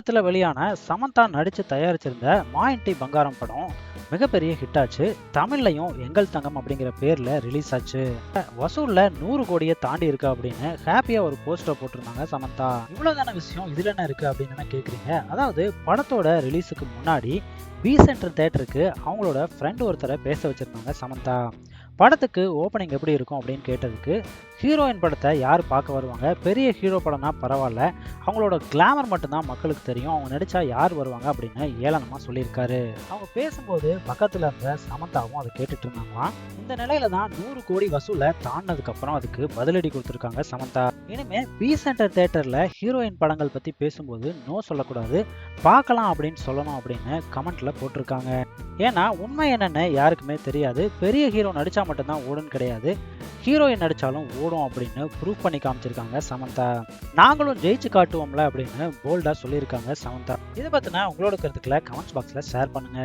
படத்துல வெளியான சமந்தா நடிச்சு தயாரிச்சிருந்த மாயின்டி பங்காரம் படம் மிகப்பெரிய ஹிட் ஆச்சு. தமிழ்லையும் எங்கள் தங்கம் அப்படிங்கிற பேர்ல ரிலீஸ் ஆச்சு. வசூல்ல 100 கோடியை தாண்டி இருக்கு அப்படின்னு ஹாப்பியா ஒரு போஸ்டர் போட்டிருந்தாங்க சமந்தா. இவ்வளவுதான விஷயம், இதுல என்ன இருக்கு அப்படின்னு கேக்குறீங்க. அதாவது படத்தோட ரிலீஸுக்கு முன்னாடி பி சென்டர் தேட்டருக்கு அவங்களோட ஃப்ரெண்ட் ஒருத்தரை பேச வச்சிருந்தாங்க சமந்தா. படத்துக்கு ஓப்பனிங் எப்படி இருக்கும் அப்படின்னு கேட்டதுக்கு, ஹீரோயின் படத்தை யார் பார்க்க வருவாங்க, பெரிய ஹீரோ படம்னா பரவாயில்ல, அவங்களோட கிளாமர் மட்டும்தான் மக்களுக்கு தெரியும், அவங்க நடிச்சா யார் வருவாங்க அப்படின்னு ஏளனமா சொல்லியிருக்காரு. அவங்க பேசும்போது பக்கத்துல இருந்த சமந்தாவும் அதை கேட்டுட்டு இருந்தாங்களாம். இந்த நிலையில தான் 100 கோடி வசூலை தாண்டினதுக்கு அப்புறம் அதுக்கு பதிலடி கொடுத்திருக்காங்க சமந்தா. இனிமே பி சென்டர் தேட்டர்ல ஹீரோயின் படங்கள் பத்தி பேசும்போது நோ சொல்லக்கூடாது, பார்க்கலாம் அப்படின்னு சொல்லணும் அப்படின்னு கமெண்ட்ல போட்டிருக்காங்க. ஏன்னா உண்மை என்னன்னு யாருக்குமே தெரியாது. பெரிய ஹீரோ நடிச்சா மட்டும்தான் ஓடுன்னு கிடையாது, ஹீரோயின் நடிச்சாலும் ஓடும் அப்படின்னு ப்ரூவ் பண்ணி காமிச்சிருக்காங்க சமந்தா. நாங்களும் ஜெயிச்சு காட்டுவோம்ல அப்படின்னு போல்டா சொல்லியிருக்காங்க சமந்தா. இதை பத்தின உங்களோட கருத்துக்களை கமெண்ட்ஸ் பாக்ஸ்ல ஷேர் பண்ணுங்க.